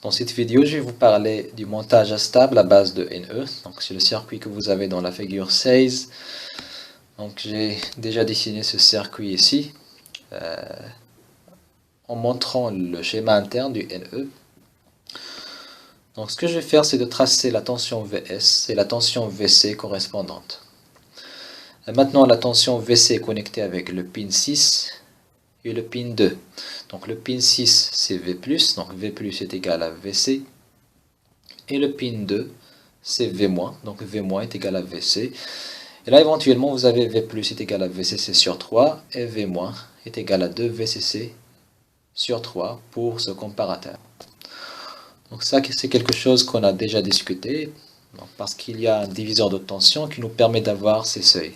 Dans cette vidéo, je vais vous parler du montage stable à base de NE. Donc c'est le circuit que vous avez dans la figure 16. Donc j'ai déjà dessiné ce circuit ici en montrant le schéma interne du NE. Donc ce que je vais faire, c'est de tracer la tension VS et la tension VC correspondante. Et maintenant la tension VC est connectée avec le pin 6 et le pin 2. Donc le pin 6 c'est V+, donc V+ est égal à VC. Et le pin 2 c'est V-, donc V- est égal à VC. Et là éventuellement vous avez V+ est égal à VCC sur 3 et V- est égal à 2 VCC sur 3 pour ce comparateur. Donc ça c'est quelque chose qu'on a déjà discuté, parce qu'il y a un diviseur de tension qui nous permet d'avoir ces seuils.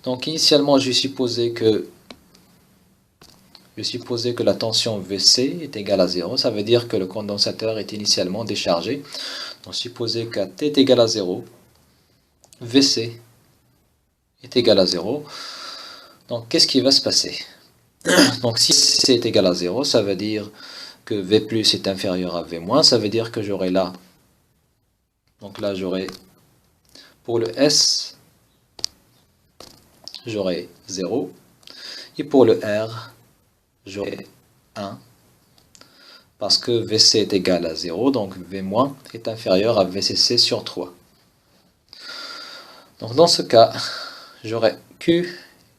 Donc initialement je supposais que la tension VC est égale à 0, ça veut dire que le condensateur est initialement déchargé. Donc supposez qu'à T est égal à 0, VC est égal à 0. Donc qu'est-ce qui va se passer? Donc si C est égal à 0, ça veut dire que V+ est inférieur à V-, ça veut dire que j'aurai là, donc là j'aurai, pour le S, j'aurai 0, et pour le R, j'aurai 1, parce que VC est égal à 0, donc V- est inférieur à VCC sur 3. Donc dans ce cas, j'aurai Q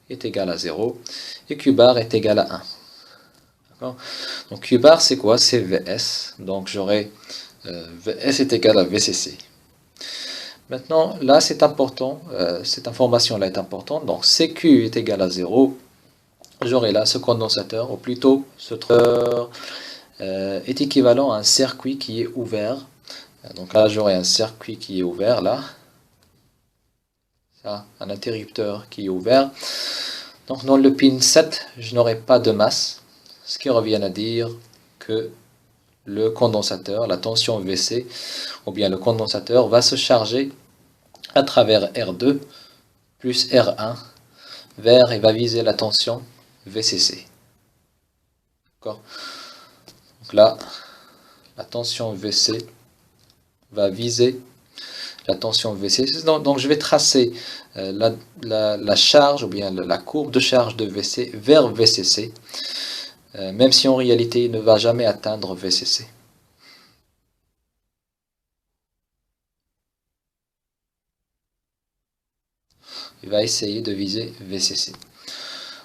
est égal à 0, et Q bar est égal à 1. Donc Q bar c'est quoi? C'est VS, donc j'aurai VS est égal à VCC. Maintenant, là c'est important, cette information là est importante, donc CQ est égal à 0, j'aurai là ce condensateur, ou plutôt ce traiteur est équivalent à un circuit qui est ouvert. Donc là j'aurai un circuit qui est ouvert là, ça, un interrupteur qui est ouvert. Donc dans le pin 7, je n'aurai pas de masse, ce qui revient à dire que le condensateur, la tension VC, ou bien le condensateur va se charger à travers R2 plus R1 vers et va viser la tension VCC. Donc là, la tension VC va viser la tension VCC. Donc je vais tracer la charge, ou bien la courbe de charge de VC vers VCC, même si en réalité il ne va jamais atteindre VCC. Il va essayer de viser VCC.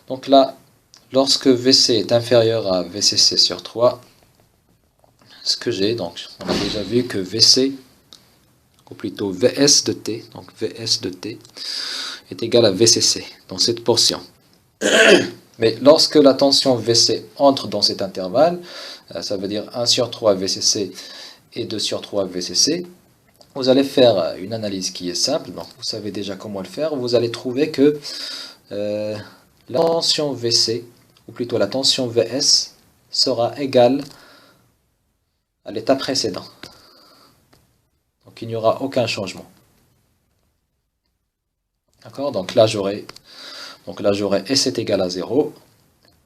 Donc là, lorsque VC est inférieur à VCC sur 3, ce que j'ai, donc on a déjà vu que VC, ou plutôt VS de T, donc VS de T, est égal à VCC dans cette portion. Mais lorsque la tension VC entre dans cet intervalle, ça veut dire 1 sur 3 VCC et 2 sur 3 VCC, vous allez faire une analyse qui est simple, donc vous savez déjà comment le faire. Vous allez trouver que la tension VC, ou plutôt la tension VS, sera égale à l'état précédent. Donc il n'y aura aucun changement. D'accord? Donc là j'aurai S est égal à 0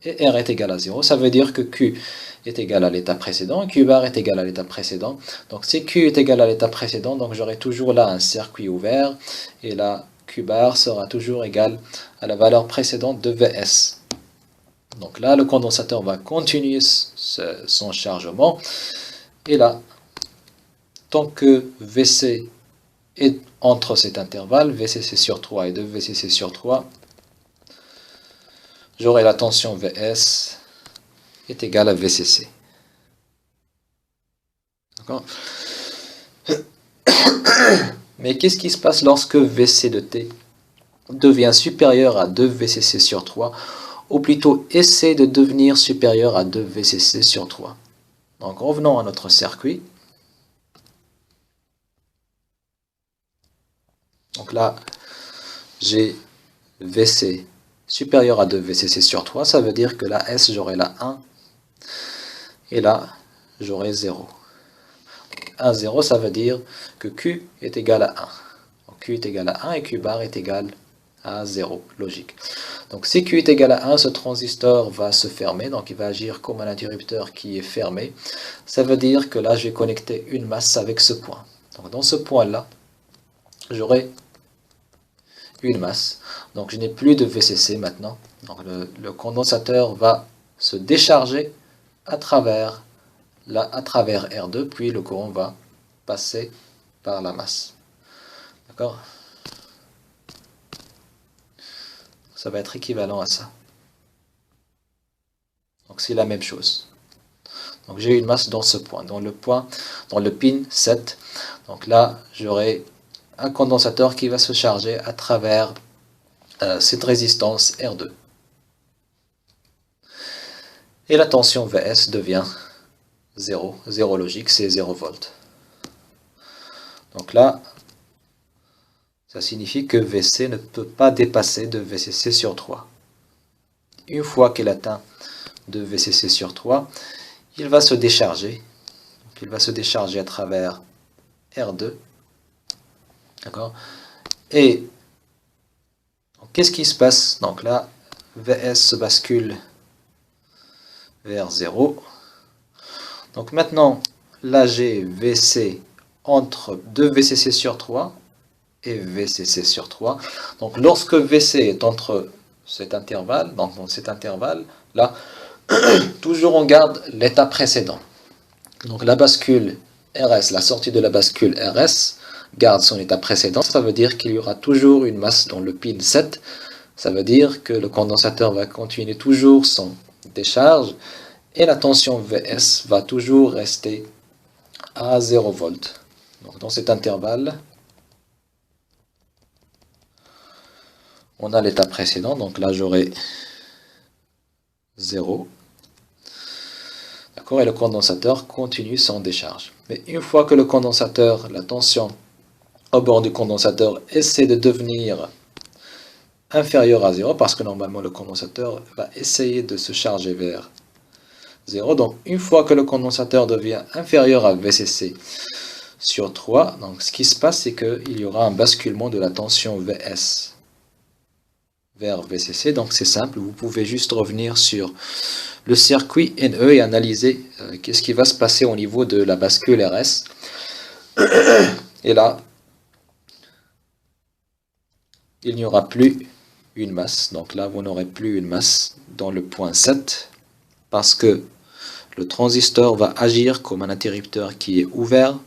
et R est égal à 0. Ça veut dire que Q est égal à l'état précédent et Q bar est égal à l'état précédent. Donc si Q est égal à l'état précédent, donc j'aurai toujours là un circuit ouvert et là Q bar sera toujours égal à la valeur précédente de VS. Donc là le condensateur va continuer son chargement et là, tant que VC est entre cet intervalle, VCC sur 3 et 2 VCC sur 3, j'aurai la tension VS est égale à VCC. D'accord? Mais qu'est-ce qui se passe lorsque VC de T devient supérieur à 2 VCC sur 3, ou plutôt essaie de devenir supérieur à 2 VCC sur 3? Donc revenons à notre circuit. Donc là, j'ai VC supérieur à 2 VCC sur 3, ça veut dire que là, S, j'aurai là 1, et là, j'aurai 0. 1, 0, ça veut dire que Q est égal à 1. Donc Q est égal à 1 et Q bar est égal à 0, logique. Donc si Q est égal à 1, ce transistor va se fermer, donc il va agir comme un interrupteur qui est fermé. Ça veut dire que là, je vais connecter une masse avec ce point. Donc dans ce point-là, j'aurai une masse. Donc je n'ai plus de VCC maintenant. Donc le condensateur va se décharger à travers R2, puis le courant va passer par la masse. D'accord? Ça va être équivalent à ça. Donc c'est la même chose. Donc j'ai une masse dans ce point, dans le pin 7. Donc là, j'aurai un condensateur qui va se charger à travers cette résistance R2. Et la tension Vs devient 0. 0 logique, c'est 0 volts. Donc là, ça signifie que VC ne peut pas dépasser de VCC sur 3. Une fois qu'il atteint de VCC sur 3, il va se décharger. Donc, il va se décharger à travers R2. D'accord? Et qu'est-ce qui se passe? Donc là, Vs se bascule vers 0. Donc maintenant, l'AG VC entre 2 VCC sur 3 et VCC sur 3. Donc lorsque VC est entre cet intervalle, donc dans cet intervalle, là, toujours on garde l'état précédent. Donc la bascule RS, la sortie de la bascule RS, garde son état précédent. Ça veut dire qu'il y aura toujours une masse dans le pin 7. Ça veut dire que le condensateur va continuer toujours son décharge et la tension Vs va toujours rester à 0 volts. Donc dans cet intervalle, on a l'état précédent, donc là j'aurai 0. D'accord, et le condensateur continue son décharge. Mais une fois que le condensateur, la tension au bord du condensateur essaie de devenir inférieure à 0, parce que normalement le condensateur va essayer de se charger vers 0. Donc une fois que le condensateur devient inférieur à VCC sur 3, donc ce qui se passe, c'est qu'il y aura un basculement de la tension Vs vers VCC. Donc c'est simple, vous pouvez juste revenir sur le circuit NE et analyser qu'est-ce qui va se passer au niveau de la bascule RS. Et là, il n'y aura plus une masse. Donc là, vous n'aurez plus une masse dans le point 7 parce que le transistor va agir comme un interrupteur qui est ouvert.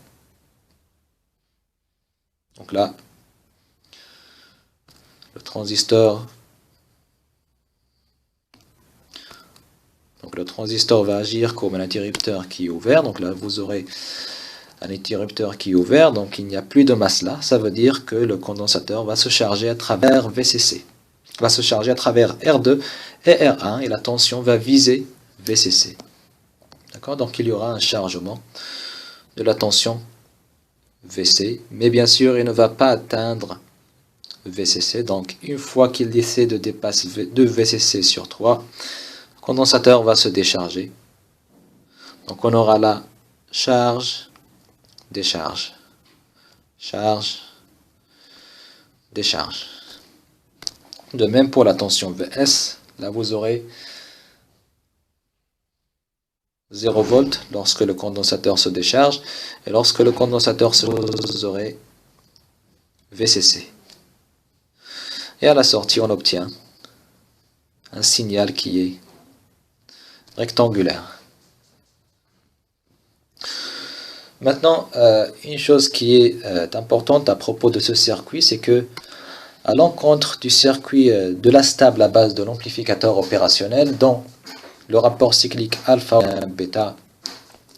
Donc là, le transistor va agir comme un interrupteur qui est ouvert. Donc là, vous aurez un interrupteur qui est ouvert, donc il n'y a plus de masse là. Ça veut dire que le condensateur va se charger à travers VCC, va se charger à travers R2 et R1, et la tension va viser VCC. D'accord? Donc il y aura un chargement de la tension VC, mais bien sûr, il ne va pas atteindre VCC. Donc une fois qu'il essaie de dépasser 2 VCC sur 3, le condensateur va se décharger. Donc on aura là charge, décharge, charge, décharge. De même pour la tension Vs, là vous aurez 0 volts lorsque le condensateur se décharge, et lorsque le condensateur se vous aurez VCC. Et à la sortie, on obtient un signal qui est rectangulaire. Maintenant, une chose qui est importante à propos de ce circuit, c'est que à l'encontre du circuit de la stable à base de l'amplificateur opérationnel, dont le rapport cyclique alpha et bêta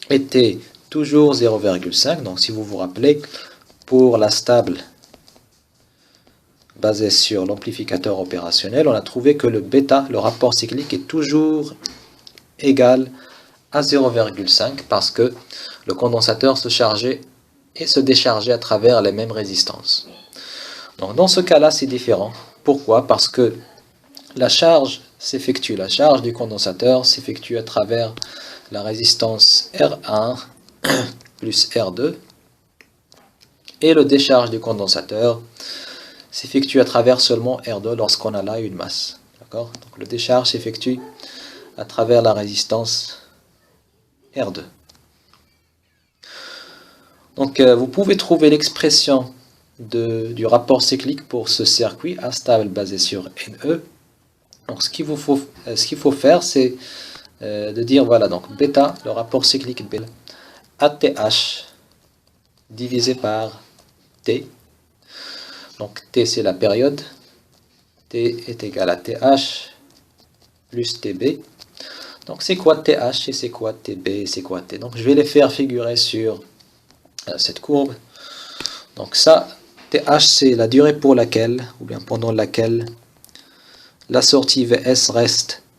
était toujours 0,5, donc si vous vous rappelez, pour la stable basée sur l'amplificateur opérationnel, on a trouvé que le bêta, le rapport cyclique, est toujours égal à 0,5 parce que le condensateur se chargeait et se déchargeait à travers les mêmes résistances. Donc dans ce cas-là, c'est différent. Pourquoi? Parce que la charge du condensateur s'effectue à travers la résistance R1 plus R2, et le décharge du condensateur s'effectue à travers seulement R2 lorsqu'on a là une masse. D'accord? Donc le décharge s'effectue à travers la résistance R2. Donc vous pouvez trouver l'expression du rapport cyclique pour ce circuit instable basé sur NE. Donc ce qu'il faut faire, c'est de dire, voilà, donc bêta, le rapport cyclique bêta, ATH divisé par T. Donc T c'est la période, T est égal à TH plus TB. Donc c'est quoi TH et c'est quoi TB et c'est quoi T? Donc je vais les faire figurer sur cette courbe. Donc ça, TH c'est la durée pour laquelle, ou bien pendant laquelle, la sortie VS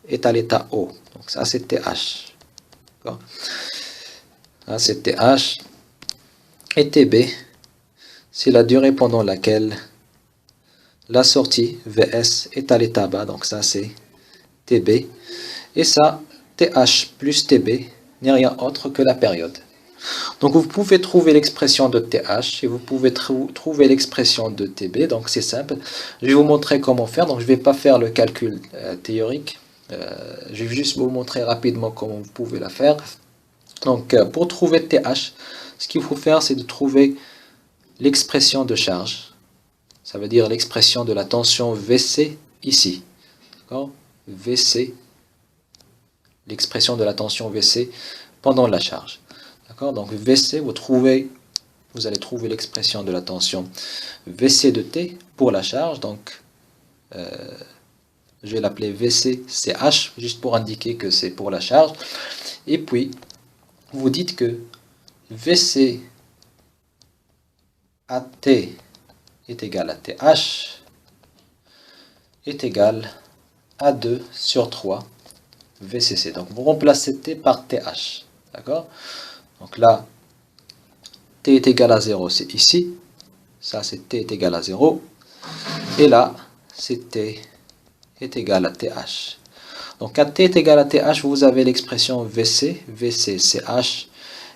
est à l'état O. Donc ça c'est TH. Ça c'est TH. Et TB, c'est la durée pendant laquelle la sortie VS est à l'état bas. Donc ça c'est TB. Et ça, TH plus TB n'est rien autre que la période. Donc vous pouvez trouver l'expression de TH et vous pouvez trouver l'expression de TB. Donc c'est simple. Je vais vous montrer comment faire. Donc je ne vais pas faire le calcul théorique. Je vais juste vous montrer rapidement comment vous pouvez la faire. Donc pour trouver TH, ce qu'il faut faire, c'est de trouver l'expression de charge. Ça veut dire l'expression de la tension VC ici. VC, l'expression de la tension VC pendant la charge. Donc VC, vous allez trouver l'expression de la tension VC de T pour la charge. Donc je vais l'appeler VCCH, juste pour indiquer que c'est pour la charge. Et puis, vous dites que VC à T est égal à TH est égal à 2 sur 3 VCC. Donc vous remplacez T par TH. D'accord? Donc là, T est égal à 0, c'est ici. Ça, c'est T est égal à 0. Et là, c'est T est égal à TH. Donc à T est égal à TH, vous avez l'expression VC, VCCH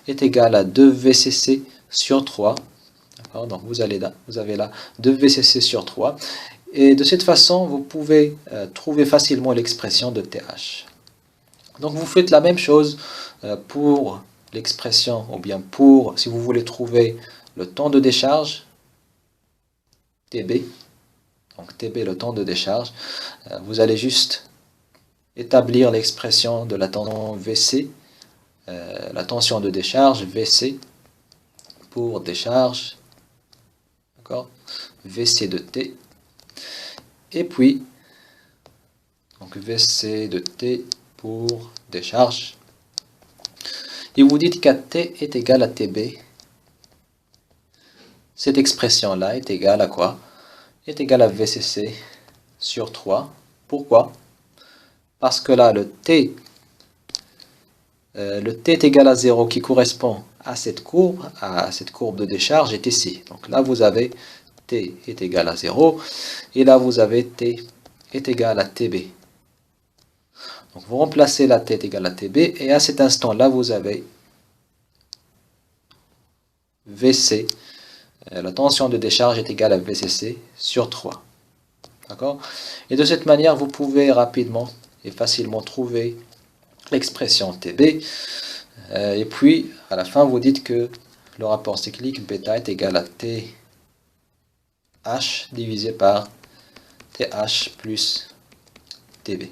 est égal à 2 VCC sur 3. Donc vous avez là 2 VCC sur 3. Et de cette façon, vous pouvez trouver facilement l'expression de TH. Donc vous faites la même chose pour l'expression, ou bien pour, si vous voulez trouver le temps de décharge, TB. Donc TB, le temps de décharge. Vous allez juste établir l'expression de la tension VC, la tension de décharge, VC, pour décharge, d'accord, VC de T, et puis, donc VC de T pour décharge, et vous dites qu'à T est égal à TB, cette expression-là est égale à quoi? Est égale à VCC sur 3. Pourquoi? Parce que là, le T est égal à 0 qui correspond à cette courbe de décharge est ici. Donc là, vous avez T est égal à 0. Et là, vous avez T est égal à TB. Donc vous remplacez la T est égal à TB. Et à cet instant-là, vous avez VC. La tension de décharge est égale à VCC sur 3. D'accord? Et de cette manière, vous pouvez rapidement et facilement trouver l'expression TB. Et puis, à la fin, vous dites que le rapport cyclique bêta est égal à TH divisé par TH plus TB.